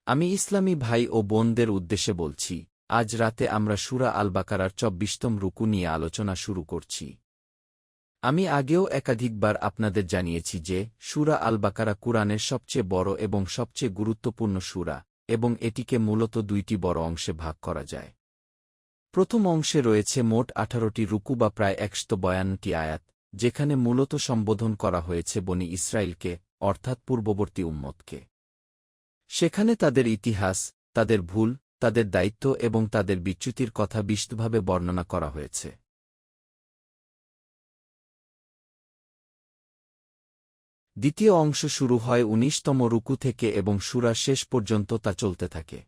আমি ইসলামী ভাই ও বোনদের উদ্দেশ্যে বলছি, আজ রাতে আমরা সূরা আল বাকারার ২৪তম রুকু নিয়ে আলোচনা শুরু করছি। আমি আগেও একাধিকবার আপনাদের জানিয়েছি যে সূরা আল বাকারা কুরআনের সবচেয়ে বড় এবং সবচেয়ে গুরুত্বপূর্ণ সূরা, এবং এটিকে মূলত দুইটি বড় অংশে ভাগ করা যায়। প্রথম অংশে রয়েছে মোট ১৮টি রুকু বা প্রায় ১৫২টি আয়াত, যেখানে মূলত সম্বোধন করা হয়েছে বনি ইসরাইলকে, অর্থাৎ পূর্ববর্তী উম্মতকে। সেখানে তাদের ইতিহাস, তাদের ভুল, তাদের দায়িত্ব এবং তাদের বিচ্যুতির কথা বিশদভাবে বর্ণনা করা হয়েছে। দ্বিতীয় অংশ শুরু হয় ১৯তম রুকু থেকে এবং সূরার শেষ পর্যন্ত তা চলতে থাকে।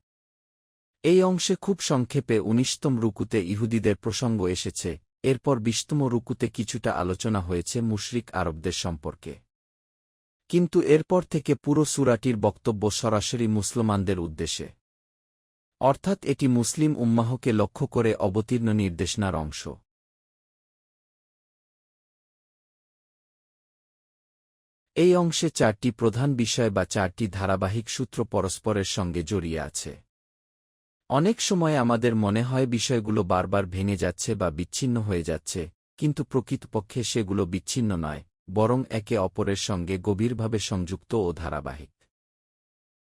এই অংশে খুব সংক্ষেপে ১৯তম রুকুতে ইহুদিদের প্রসঙ্গ এসেছে, এরপর ২০তম রুকুতে কিছুটা আলোচনা হয়েছে মুশরিক আরবদের সম্পর্কে। কিন্তু এরপর থেকে পুরো সূরাটির বক্তব্য সরাসরি মুসলমানদের উদ্দেশ্যে, অর্থাৎ এটি মুসলিম উম্মাহকে লক্ষ্য করে অবতীর্ণ নির্দেশনার অংশ। এই অংশে ৪টি প্রধান বিষয় বা ৪টি ধারাবাহিক সূত্র পরস্পরের সঙ্গে জড়িয়ে আছে। অনেক সময় আমাদের মনে হয় বিষয়গুলো বারবার ভেঙে যাচ্ছে বা বিচ্ছিন্ন হয়ে যাচ্ছে, কিন্তু প্রকৃতপক্ষে সেগুলো বিচ্ছিন্ন নয়, বরং একে অপরের সঙ্গে গভীরভাবে সংযুক্ত ও ধারাবাহিক।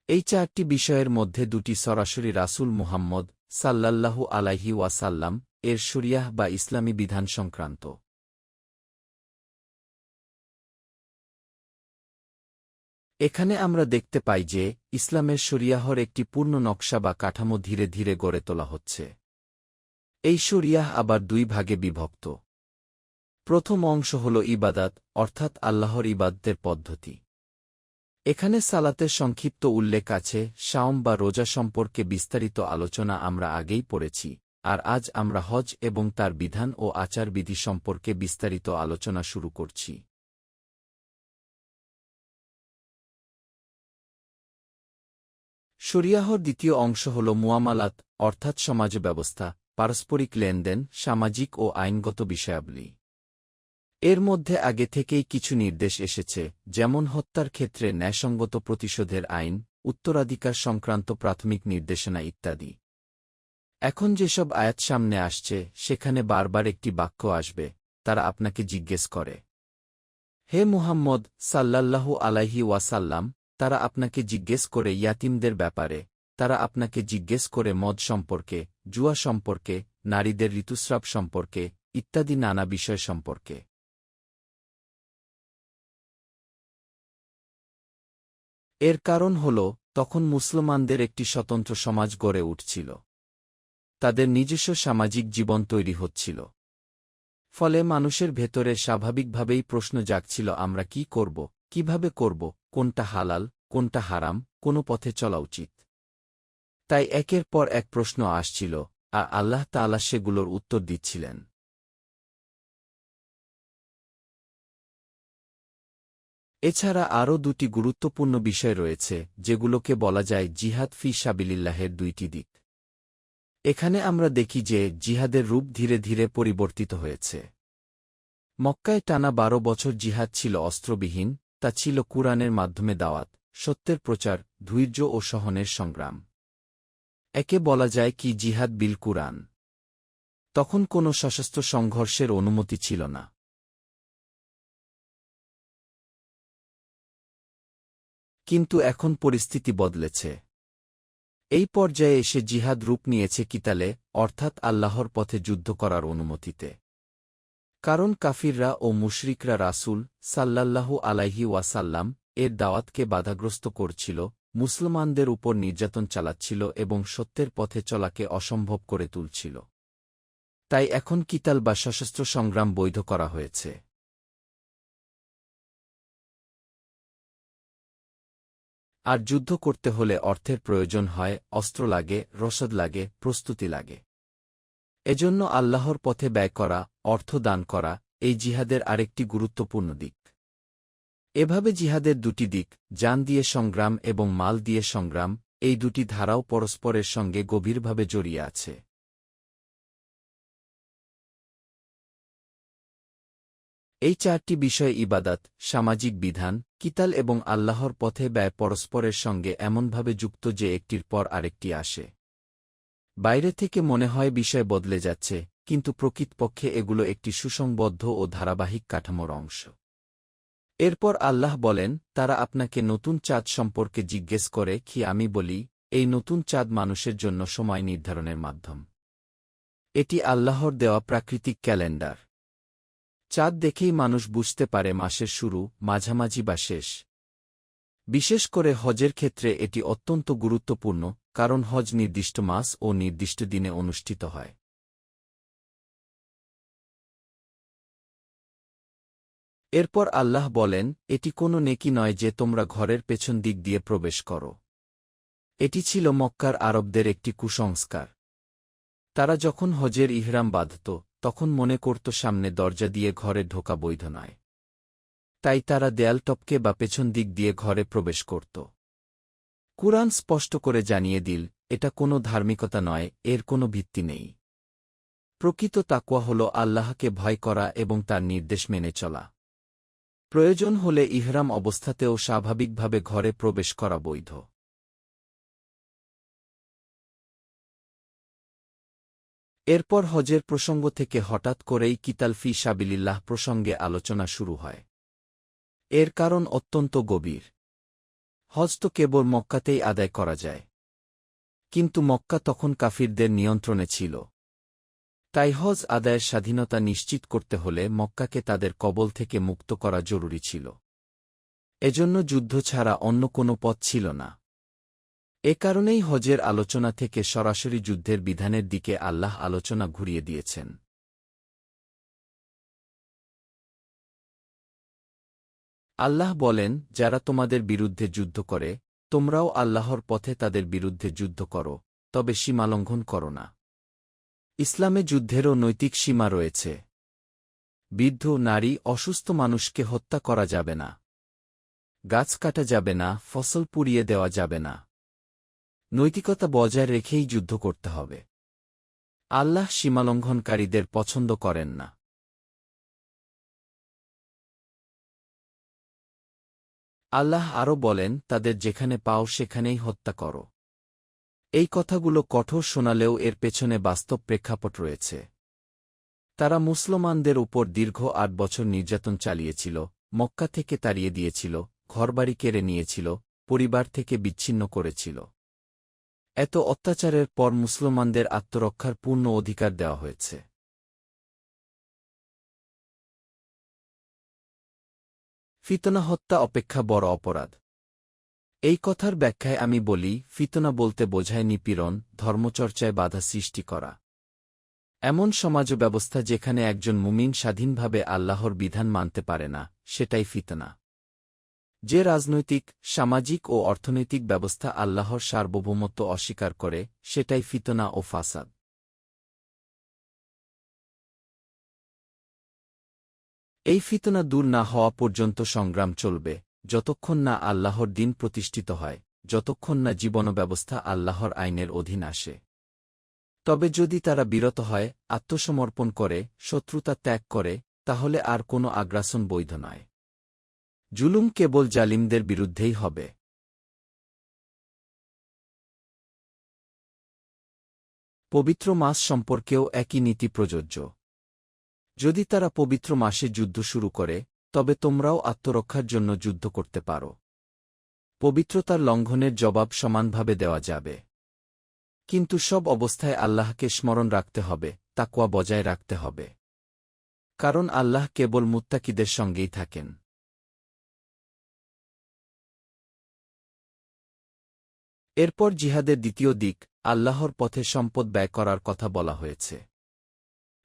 এই ৪টি বিষয়ের মধ্যে দুটি সরাসরি রাসূল মুহাম্মদ সাল্লাল্লাহু আলাইহি ওয়াসাল্লাম এর শরিয়াহ বা ইসলামী বিধান সংক্রান্ত। এখানে আমরা দেখতে পাই যে ইসলামের শরিয়াহর একটি পূর্ণ নকশা বা কাঠামো ধীরে ধীরে গড়ে তোলা হচ্ছে। এই শরিয়াহ আবার দুই ভাগে বিভক্ত। প্রথম অংশ হল ইবাদাত, অর্থাৎ আল্লাহর ইবাদতের পদ্ধতি। এখানে সালাতের সংক্ষিপ্ত উল্লেখ আছে, শাওম বা রোজা সম্পর্কে বিস্তারিত আলোচনা আমরা আগেই পড়েছি, আর আজ আমরা হজ এবং তার বিধান ও আচারবিধি সম্পর্কে বিস্তারিত আলোচনা শুরু করছি। শরিয়াহর দ্বিতীয় অংশ হল মুআমালাত, অর্থাৎ সমাজ ব্যবস্থা, পারস্পরিক লেনদেন, সামাজিক ও আইনগত বিষয়াবলী। এর মধ্যে আগে থেকেই কিছু নির্দেশ এসেছে, যেমন হত্যার ক্ষেত্রে ন্যায়সঙ্গত প্রতিশোধের আইন, উত্তরাধিকার সংক্রান্ত প্রাথমিক নির্দেশনা ইত্যাদি। এখন যেসব আয়াত সামনে আসছে সেখানে বারবার একটি বাক্য আসবে, তারা আপনাকে জিজ্ঞেস করে, হে মুহাম্মদ সাল্লাল্লাহু আলাইহি ওয়াসাল্লাম, তারা আপনাকে জিজ্ঞেস করে ইয়াতিমদের ব্যাপারে, তারা আপনাকে জিজ্ঞেস করে মদ সম্পর্কে, জুয়া সম্পর্কে, নারীদের ঋতুস্রাব সম্পর্কে, ইত্যাদি নানা বিষয় সম্পর্কে। এর কারণ হল, তখন মুসলমানদের একটি স্বতন্ত্র সমাজ গড়ে উঠছিল। তাদের নিজস্ব সামাজিক জীবন তৈরি হচ্ছিল। ফলে মানুষের ভেতরে স্বাভাবিকভাবেই প্রশ্ন জাগছিল, আমরা কি করব, কিভাবে করব, কোনটা হালাল, কোনটা হারাম, কোন পথে চলা উচিত। তাই একের পর এক প্রশ্ন আসছিল, আর আল্লাহ তাআলা সেগুলোর উত্তর দিচ্ছিলেন। এছাড়া আরও দুটি গুরুত্বপূর্ণ বিষয় রয়েছে, যেগুলোকে বলা যায় জিহাদ ফি সাবিলিল্লাহের দুইটি দিক। এখানে আমরা দেখি যে জিহাদের রূপ ধীরে ধীরে পরিবর্তিত হয়েছে। মক্কায় টানা ১২ বছর জিহাদ ছিল অস্ত্রবিহীন, তা ছিল কুরআনের মাধ্যমে দাওয়াত, সত্যের প্রচার, ধৈর্য ও সহনের সংগ্রাম। একে বলা যায় কি জিহাদ বিল কুরআন। তখন কোনো সশস্ত্র সংঘর্ষের অনুমতি ছিল না। কিন্তু এখন পরিস্থিতি বদলেছে। এই পর্যায়ে এসে জিহাদ রূপ নিয়েছে কিতালে, অর্থাৎ আল্লাহর পথে যুদ্ধ করার অনুমতিতে। কারণ কাফিররা ও মুশরিকরা রাসূল সাল্লাল্লাহু আলাইহি ওয়াসাল্লাম এর দাওয়াতকে বাধাগ্রস্ত করছিল, মুসলমানদের উপর নির্যাতন চালাচ্ছিল এবং সত্যের পথে চলাকে অসম্ভব করে তুলছিল। তাই এখন কিতাল বা সশস্ত্র সংগ্রাম বৈধ করা হয়েছে। আর যুদ্ধ করতে হলে অর্থের প্রয়োজন হয়, অস্ত্র লাগে, রসদ লাগে, প্রস্তুতি লাগে। এজন্য আল্লাহর পথে ব্যয় করা, অর্থ দান করা, এই জিহাদের আরেকটি গুরুত্বপূর্ণ দিক। এভাবে জিহাদের দুটি দিক, জান দিয়ে সংগ্রাম এবং মাল দিয়ে সংগ্রাম, এই দুটি ধারাও পরস্পরের সঙ্গে গভীরভাবে জড়িয়ে আছে। এই চারটি বিষয় ইবাদাত, সামাজিক বিধান, কিতাল এবং আল্লাহর পথে ব্যয় পরস্পরের সঙ্গে এমনভাবে যুক্ত যে একটির পর আরেকটি আসে। বাইরে থেকে মনে হয় বিষয় বদলে যাচ্ছে, কিন্তু প্রকৃতপক্ষে এগুলো একটি সুসংবদ্ধ ও ধারাবাহিক কাঠামোর অংশ। এরপর আল্লাহ বলেন, তারা আপনাকে নতুন চাঁদ সম্পর্কে জিজ্ঞেস করে কি আমি বলি, এই নতুন চাঁদ মানুষের জন্য সময় নির্ধারণের মাধ্যম। এটি আল্লাহর দেওয়া প্রাকৃতিক ক্যালেন্ডার। চাঁদ দেখেই মানুষ বুঝতে পারে মাসের শুরু, মাঝামাঝি বা শেষ। বিশেষ করে হজের ক্ষেত্রে এটি অত্যন্ত গুরুত্বপূর্ণ, কারণ হজ নির্দিষ্ট মাস ও নির্দিষ্ট দিনে অনুষ্ঠিত হয়। এরপর আল্লাহ বলেন, এটি কোনো নেকি নয় যে তোমরা ঘরের পেছন দিক দিয়ে প্রবেশ করো। এটি ছিল মক্কার আরবদের একটি কুসংস্কার। তারা যখন হজের ইহরাম বাঁধত, তখন মনে করত সামনে দরজা দিয়ে ঘরে ঢোকা বৈধ নয়। তাই তারা দেয়াল টপকে বা পেছন দিক দিয়ে ঘরে প্রবেশ করত। কুরআন স্পষ্ট করে জানিয়ে দিল, এটা কোনো ধার্মিকতা নয়, এর কোনো ভিত্তি নেই। প্রকৃত তাকওয়া হল আল্লাহকে ভয় করা এবং তার নির্দেশ মেনে চলা। প্রয়োজন হলে ইহরাম অবস্থাতেও স্বাভাবিকভাবে ঘরে প্রবেশ করা বৈধ। এরপর হজের প্রসঙ্গ থেকে হঠাৎ করেই কিতাল ফি সাবিলিল্লাহ প্রসঙ্গে আলোচনা শুরু হয়। এর কারণ অত্যন্ত গভীর। হজ তো কেবল মক্কাতেই আদায় করা যায়। কিন্তু মক্কা তখন কাফিরদের নিয়ন্ত্রণে ছিল। তাই হজ আদায়ের স্বাধীনতা নিশ্চিত করতে হলে মক্কাকে তাদের কবল থেকে মুক্ত করা জরুরি ছিল। এজন্য যুদ্ধ ছাড়া অন্য কোনো পথ ছিল না। এ কারণেই হজের আলোচনা থেকে সরাসরি যুদ্ধের বিধানের দিকে আল্লাহ আলোচনা ঘুরিয়ে দিয়েছেন। আল্লাহ বলেন, যারা তোমাদের বিরুদ্ধে যুদ্ধ করে, তোমরাও আল্লাহর পথে তাদের বিরুদ্ধে যুদ্ধ করো, তবে সীমালঙ্ঘন করো না। ইসলামে যুদ্ধেরও নৈতিক সীমা রয়েছে। বৃদ্ধ, নারী, অসুস্থ মানুষকে হত্যা করা যাবে না। গাছ কাটা যাবে না, ফসল পুড়িয়ে দেওয়া যাবে না। নৈতিকতা বজায় রেখেই যুদ্ধ করতে হবে। আল্লাহ সীমালঙ্ঘনকারীদের পছন্দ করেন না। আল্লাহ আরও বলেন, তাদের যেখানে পাও সেখানেই হত্যা করো। এই কথাগুলো কঠোর শোনালেও এর পেছনে বাস্তব প্রেক্ষাপট রয়েছে। তারা মুসলমানদের উপর দীর্ঘ ৮ বছর নির্যাতন চালিয়েছিল, মক্কা থেকে তাড়িয়ে দিয়েছিল, ঘরবাড়ি কেড়ে নিয়েছিল, পরিবার থেকে বিচ্ছিন্ন করেছিল। এত অত্যাচারের পর মুসলমানদের আত্মরক্ষার পূর্ণ অধিকার দেওয়া হয়েছে। ফিতনা হত্যা অপেক্ষা বড় অপরাধ। এই কথার ব্যাখ্যায় আমি বলি, ফিতনা বলতে বোঝায় নিপীড়ন, ধর্মচর্চায় বাধা সৃষ্টি করা। এমন সমাজ ব্যবস্থা যেখানে একজন মুমিন স্বাধীনভাবে আল্লাহর বিধান মানতে পারে না, সেটাই ফিতনা। যে রাজনৈতিক, সামাজিক ও অর্থনৈতিক ব্যবস্থা আল্লাহর সার্বভৌমত্ব অস্বীকার করে, সেটাই ফিতনা ও ফাসাদ। এই ফিতনা দূর না হওয়া পর্যন্ত সংগ্রাম চলবে, যতক্ষণ না আল্লাহর দিন প্রতিষ্ঠিত হয়, যতক্ষণ না জীবনব্যবস্থা আল্লাহর আইনের অধীন আসে। তবে যদি তারা বিরত হয়, আত্মসমর্পণ করে, শত্রুতা ত্যাগ করে, তাহলে আর কোনো আগ্রাসন বৈধ নয়। জুলুম কেবল জালিমদের বিরুদ্ধেই হবে। পবিত্র মাস সম্পর্কেও একই নীতি প্রযোজ্য। যদি তারা পবিত্র মাসে যুদ্ধ শুরু করে, তবে তোমরাও আত্মরক্ষার জন্য যুদ্ধ করতে পারো। পবিত্রতার লঙ্ঘনের জবাব সমানভাবে দেওয়া যাবে। কিন্তু সব অবস্থায় আল্লাহকে স্মরণ রাখতে হবে, তাকওয়া বজায় রাখতে হবে। কারণ আল্লাহ কেবল মুত্তাকিদের সঙ্গেই থাকেন। এরপর জিহাদের দ্বিতীয় দিক, আল্লাহর পথে সম্পদ ব্যয় করার কথা বলা হয়েছে।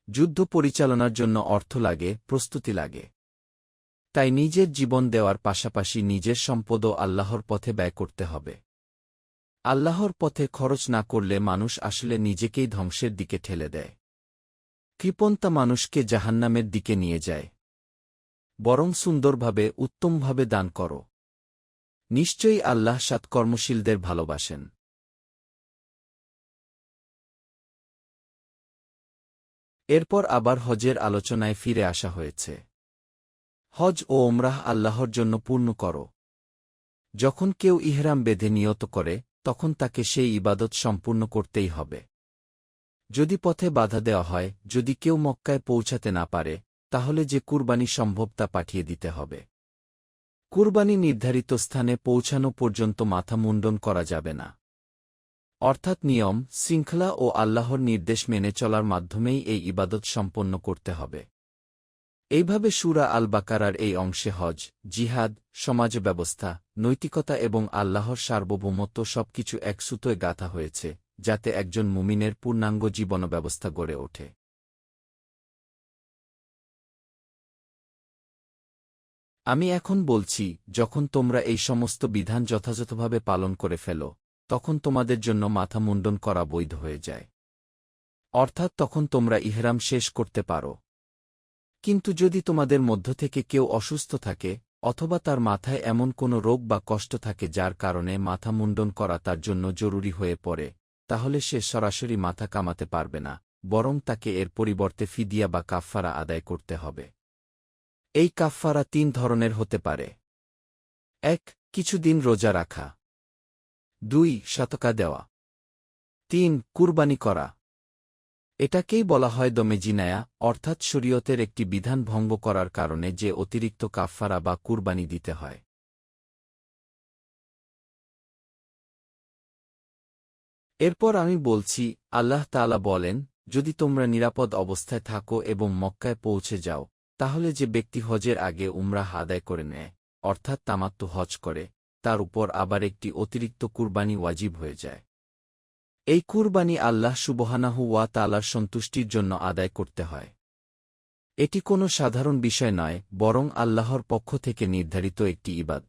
যুদ্ধ পরিচালনার জন্য অর্থ লাগে, প্রস্তুতি লাগে। তাই নিজের জীবন দেওয়ার পাশাপাশি নিজের সম্পদও আল্লাহর পথে ব্যয় করতে হবে। আল্লাহর পথে খরচ না করলে মানুষ আসলে নিজেকেই ধ্বংসের দিকে ঠেলে দেয়। কৃপণতা মানুষকে জাহান্নামের দিকে নিয়ে যায়। বরং সুন্দরভাবে, উত্তমভাবে দান করো। নিশ্চয়ই আল্লাহ সৎকর্মশীলদের ভালোবাসেন। এরপর আবার হজের আলোচনায় ফিরে আসা হয়েছে। হজ ও ওমরাহ আল্লাহর জন্য পূর্ণ করো। যখন কেউ ইহরাম বেঁধে নিয়ত করে তখন তাকে সেই ইবাদত সম্পূর্ণ করতেই হবে। যদি পথে বাধা দেওয়া হয়, যদি কেউ মক্কায় পৌঁছাতে না পারে, তাহলে যে কুরবানি সম্ভব তা পাঠিয়ে দিতে হবে। কুরবানি নির্ধারিত স্থানে পৌঁছানো পর্যন্ত মাথা মুন্ডন করা যাবে না। অর্থাৎ নিয়ম, শৃঙ্খলা ও আল্লাহর নির্দেশ মেনে চলার মাধ্যমেই এই ইবাদত সম্পন্ন করতে হবে। এইভাবে সূরা আল বাকারার এই অংশে হজ, জিহাদ, সমাজ ব্যবস্থা, নৈতিকতা এবং আল্লাহর সার্বভৌমত্ব সবকিছু এক সুতোয় গাঁথা হয়েছে, যাতে একজন মুমিনের পূর্ণাঙ্গ জীবন ব্যবস্থা গড়ে ওঠে। আমি এখন বলছি, যখন তোমরা এই সমস্ত বিধান যথাযথভাবে পালন করে ফেলো, তখন তোমাদের জন্য মাথা মুন্ডন করা বৈধ হয়ে যায়। অর্থাৎ তখন তোমরা ইহরাম শেষ করতে পারো। কিন্তু যদি তোমাদের মধ্য থেকে কেউ অসুস্থ থাকে, অথবা তার মাথায় এমন কোনো রোগ বা কষ্ট থাকে যার কারণে মাথা মুন্ডন করা তার জন্য জরুরি হয়ে পড়ে, তাহলে সে সরাসরি মাথা কামাতে পারবে না, বরং তাকে এর পরিবর্তে ফিদিয়া বা কাফফারা আদায় করতে হবে। এই কাফফারা ৩ ধরনের হতে পারে। ১. কিছুদিন রোজা রাখা। ২. শতকা দেওয়া। ৩. কুরবানি করা। এটাকেই বলা হয় দমে জিনায়া, অর্থাৎ শরীয়তের একটি বিধান ভঙ্গ করার কারণে যে অতিরিক্ত কাফফারা বা কুরবানি দিতে হয়। এরপর আমি বলছি, আল্লাহ তাআলা বলেন, যদি তোমরা নিরাপদ অবস্থায় থাকো এবং মক্কায় পৌঁছে যাও, তাহলে যে ব্যক্তি হজের আগে উমরাহ আদায় করে নেয়, অর্থাৎ তামাত্তু হজ করে, তার উপর আবার একটি অতিরিক্ত কুরবানি ওয়াজিব হয়ে যায়। এই কুরবানি আল্লাহ সুবহানাহু ওয়া তাআলার সন্তুষ্টির জন্য আদায় করতে হয়। এটি কোনো সাধারণ বিষয় নয়, বরং আল্লাহর পক্ষ থেকে নির্ধারিত একটি ইবাদত।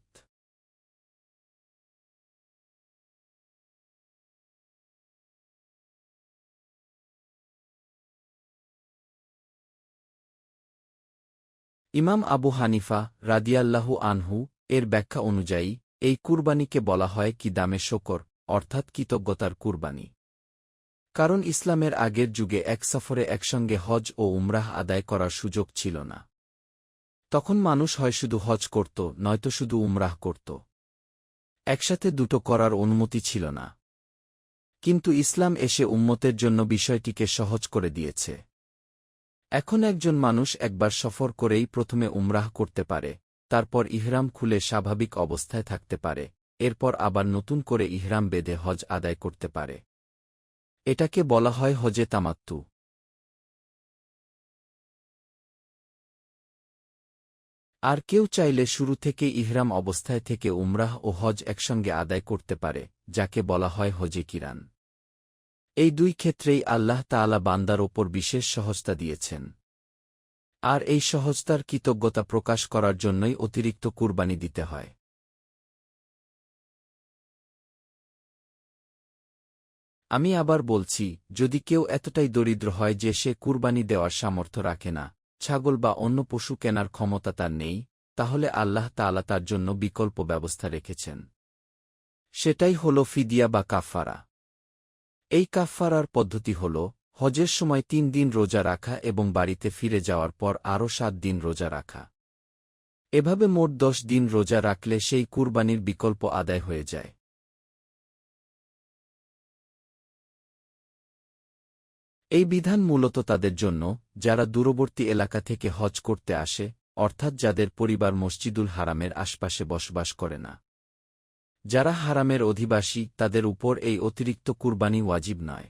ইমাম আবু হানিফা রাদিয়াল্লাহু আনহু এর ব্যাখ্যা অনুযায়ী এই কুরবানিকে বলা হয় কিদামে শকর, অর্থাৎ কৃতজ্ঞতার কুরবানি। কারণ ইসলামের আগের যুগে এক সফরে একসঙ্গে হজ ও উমরাহ আদায় করার সুযোগ ছিল না। তখন মানুষ হয় শুধু হজ করত, নয়তো শুধু উমরাহ করত। একসাথে দুটো করার অনুমতি ছিল না। কিন্তু ইসলাম এসে উম্মতের জন্য বিষয়টিকে সহজ করে দিয়েছে। এখন একজন মানুষ একবার সফর করেই প্রথমে উমরাহ করতে পারে, তারপর ইহরাম খুলে স্বাভাবিক অবস্থায় থাকতে পারে, এরপর আবার নতুন করে ইহরাম বেঁধে হজ আদায় করতে পারে। এটাকে বলা হয় হজে তামাত্তু। আর কেউ চাইলে শুরু থেকে ইহরাম অবস্থায় থেকে উমরাহ ও হজ একসঙ্গে আদায় করতে পারে, যাকে বলা হয় হজে কিরান। এই দুই ক্ষেত্রেই আল্লাহ তাআলা বান্দার ওপর বিশেষ সহজতা দিয়েছেন। আর এই সহজতার কৃতজ্ঞতা প্রকাশ করার জন্যই অতিরিক্ত কুরবানি দিতে হয়। আমি আবার বলছি, যদি কেউ এতটাই দরিদ্র হয় যে সে কুরবানি দেওয়ার সামর্থ্য রাখে না, ছাগল বা অন্য পশু কেনার ক্ষমতা তার নেই, তাহলে আল্লাহ তাআলা তার জন্য বিকল্প ব্যবস্থা রেখেছেন। সেটাই হল ফিদিয়া বা কাফফারা। এই কাফফারার পদ্ধতি হল, হজের সময় ৩ দিন রোজা রাখা এবং বাড়িতে ফিরে যাওয়ার পর আরও ৭ দিন রোজা রাখা। এভাবে মোট ১০ দিন রোজা রাখলে সেই কুরবানির বিকল্প আদায় হয়ে যায়। এই বিধান মূলত তাদের জন্য, যারা দূরবর্তী এলাকা থেকে হজ করতে আসে, অর্থাৎ যাদের পরিবার মসজিদুল হারামের আশপাশে বসবাস করে না। যারা হারামের অধিবাসী, তাদের উপর এই অতিরিক্ত কুরবানি ওয়াজিব নয়।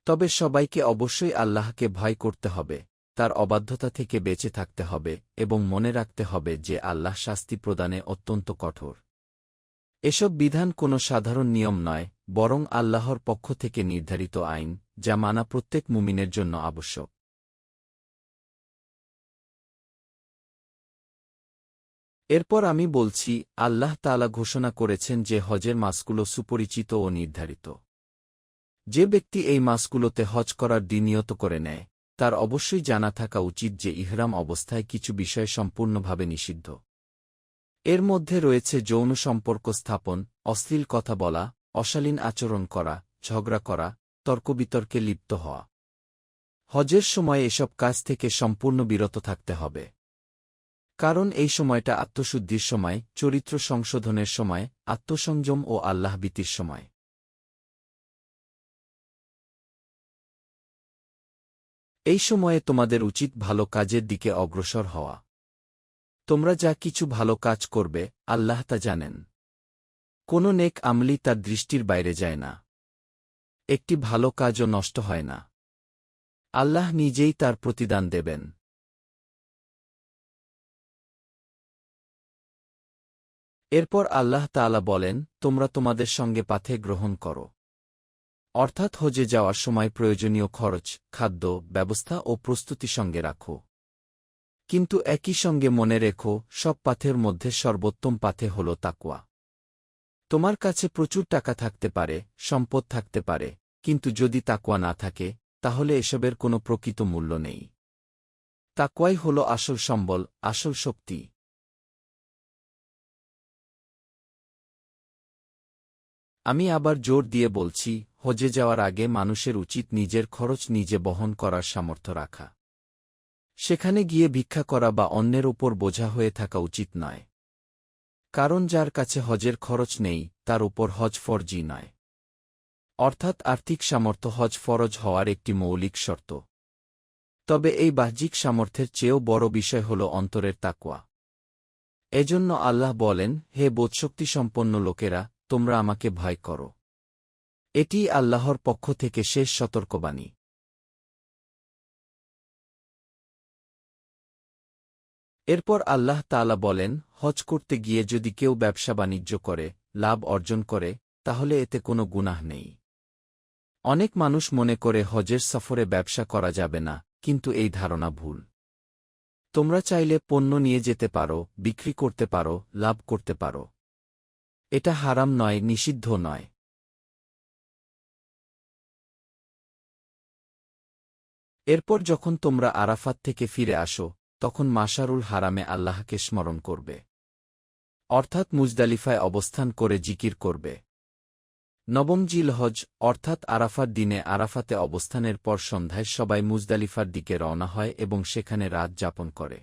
তবে সবাইকে অবশ্যই আল্লাহকে ভয় করতে হবে, তার অবাধ্যতা থেকে বেঁচে থাকতে হবে এবং মনে রাখতে হবে যে আল্লাহ শাস্তি প্রদানে অত্যন্ত কঠোর। এসব বিধান কোনো সাধারণ নিয়ম নয়, বরং আল্লাহর পক্ষ থেকে নির্ধারিত আইন, যা মানা প্রত্যেক মুমিনের জন্য আবশ্যক। এরপর আমি বলছি, আল্লাহ তাআলা ঘোষণা করেছেন যে হজের মাসগুলো সুপরিচিত ও নির্ধারিত। যে ব্যক্তি এই মাসগুলোতে হজ করার দিন নিয়ত করে নেয়, তার অবশ্যই জানা থাকা উচিত যে ইহরাম অবস্থায় কিছু বিষয় সম্পূর্ণভাবে নিষিদ্ধ। এর মধ্যে রয়েছে যৌন সম্পর্ক স্থাপন, অশ্লীল কথা বলা, অশালীন আচরণ করা, ঝগড়া করা, তর্কবিতর্কে লিপ্ত হওয়া। হজের সময় এসব কাজ থেকে সম্পূর্ণ বিরত থাকতে হবে। কারণ এই সময়টা আত্মশুদ্ধির সময়, চরিত্র সংশোধনের সময়, আত্মসংযম ও আল্লাহভীতির সময়। এই সময়ে তোমাদের উচিত ভালো কাজের দিকে অগ্রসর হওয়া। তোমরা যা কিছু ভালো কাজ করবে, আল্লাহ তা জানেন। কোনো নেক আমলি তার দৃষ্টির বাইরে যায় না। একটি ভালো কাজও নষ্ট হয় না। আল্লাহ নিজেই তার প্রতিদান দেবেন। এরপর আল্লাহ তাআলা বলেন, তোমরা তোমাদের সঙ্গে পাথে গ্রহণ করো। অর্থাৎ হজে যাওয়ার সময় প্রয়োজনীয় খরচ, খাদ্য, ব্যবস্থা ও প্রস্তুতি সঙ্গে রাখো। কিন্তু একই সঙ্গে মনে রেখো, সব পাথের মধ্যে সর্বোত্তম পাথে হল তাকওয়া। তোমার কাছে প্রচুর টাকা থাকতে পারে, সম্পদ থাকতে পারে, কিন্তু যদি তাকওয়া না থাকে, তাহলে এসবের কোনো প্রকৃত মূল্য নেই। তাকওয়াই হল আসল সম্বল, আসল শক্তি। আমি আবার জোর দিয়ে বলছি, হজে যাওয়ার আগে মানুষের উচিত নিজের খরচ নিজে বহন করার সামর্থ্য রাখা। সেখানে গিয়ে ভিক্ষা করা বা অন্যের ওপর বোঝা হয়ে থাকা উচিত নয়। কারণ যার কাছে হজের খরচ নেই, তার উপর হজ ফরজি নয়। অর্থাৎ আর্থিক সামর্থ্য হজ ফরজ হওয়ার একটি মৌলিক শর্ত। তবে এই বাহ্যিক সামর্থ্যের চেয়েও বড় বিষয় হল অন্তরের তাকওয়া। এজন্য আল্লাহ বলেন, হে বোধশক্তিসম্পন্ন লোকেরা, তোমরা আমাকে ভয় করো। এটিই আল্লাহর পক্ষ থেকে শেষ সতর্কবাণী। এরপর আল্লাহ তাআলা বলেন, হজ করতে গিয়ে যদি কেউ ব্যবসা বাণিজ্য করে, লাভ অর্জন করে, তাহলে এতে কোনো গুনাহ নেই। অনেক মানুষ মনে করে হজের সফরে ব্যবসা করা যাবে না, কিন্তু এই ধারণা ভুল। তোমরা চাইলে পণ্য নিয়ে যেতে পারো, বিক্রি করতে পারো, লাভ করতে পারো। এটা হারাম নয়, নিষিদ্ধ নয়। এরপর যখন তোমরা আরাফাত থেকে ফিরে আসো, তখন মাশারুল হারামে আল্লাহকে স্মরণ করবে। অর্থাৎ মুজদালিফায় অবস্থান করে জিকির করবে। নবম জিলহজ অর্থাৎ আরাফার দিনে আরাফাতে অবস্থানের পর সন্ধ্যায় সবাই মুজদালিফার দিকে রওনা হয় এবং সেখানে রাত যাপন করে।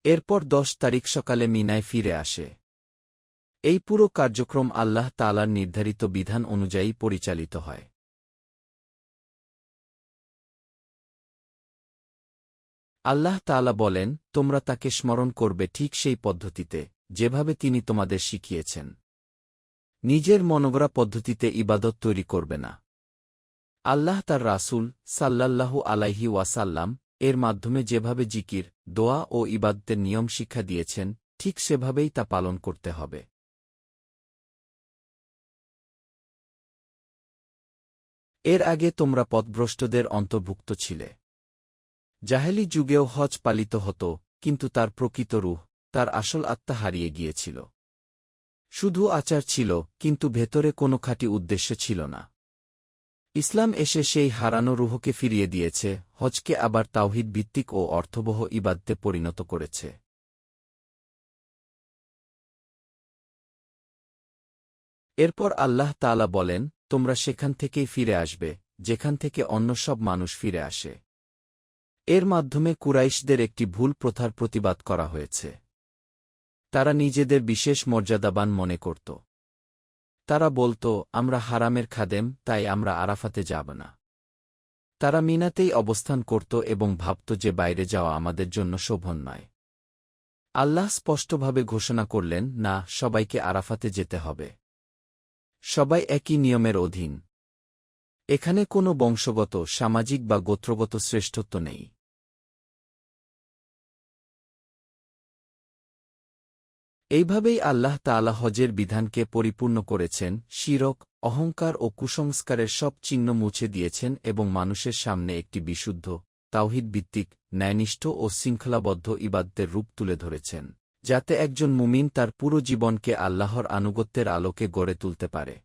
এরপর 10 তারিখ সকালে মিনায় ফিরে আসে। এই পুরো কার্যক্রম আল্লাহ তাআলার নির্ধারিত বিধান অনুযায়ী পরিচালিত হয়। আল্লাহ তাআলা বলেন, তোমরা তাকে স্মরণ করবে ঠিক সেই পদ্ধতিতে, যেভাবে তিনি তোমাদের শিখিয়েছেন। নিজের মনগড়া পদ্ধতিতে ইবাদত তৈরি করবে না। আল্লাহ তার রাসূল সাল্লাল্লাহু আলাইহি ওয়াসাল্লাম এর মাধ্যমে যেভাবে জিকির, দোয়া ও ইবাদতের নিয়ম শিক্ষা দিয়েছেন, ঠিক সেভাবেই তা পালন করতে হবে। এর আগে তোমরা পথভ্রষ্টদের অন্তর্ভুক্ত ছিলে। জাহেলি যুগেও হজ পালিত হতো, কিন্তু তার প্রকৃত রূহ, তার আসল আত্মা হারিয়ে গিয়েছিল। শুধু আচার ছিল, কিন্তু ভেতরে কোনো খাঁটি উদ্দেশ্য ছিল না। ইসলাম এসে সেই হারানো রুহকে ফিরিয়ে দিয়েছে, হজকে আবার তাওহীদ ভিত্তিক ও অর্থবহ ইবাদতে পরিণত করেছে। এরপর আল্লাহ তাআলা বলেন, তোমরা সেখান থেকেই ফিরে আসবে, যেখান থেকে অন্য সব মানুষ ফিরে আসে। এর মাধ্যমে কুরাইশদের একটি ভুল প্রথার প্রতিবাদ করা হয়েছে। তারা নিজেদের বিশেষ মর্যাদাবান মনে করত। তারা বলত, আমরা হারামের খাদেম, তাই আমরা আরাফাতে যাব না। তারা মিনাতেই অবস্থান করত এবং ভাবত যে বাইরে যাওয়া আমাদের জন্য শোভন নয়। আল্লাহ স্পষ্টভাবে ঘোষণা করলেন, না, সবাইকে আরাফাতে যেতে হবে। সবাই একই নিয়মের অধীন। এখানে কোনো বংশগত, সামাজিক বা গোত্রগত শ্রেষ্ঠত্ব নেই। এইভাবেই আল্লাহ তাআলা হজের বিধানকে পরিপূর্ণ করেছেন, শিরক, অহংকার ও কুসংস্কারের সব চিহ্ন মুছে দিয়েছেন এবং মানুষের সামনে একটি বিশুদ্ধ, তাওহীদ ভিত্তিক, ন্যায়নিষ্ঠ ও শৃঙ্খলাবদ্ধ ইবাদতের রূপ তুলে ধরেছেন, যাতে একজন মুমিন তার পুরো জীবনকে আল্লাহর আনুগত্যের আলোকে গড়ে তুলতে পারে।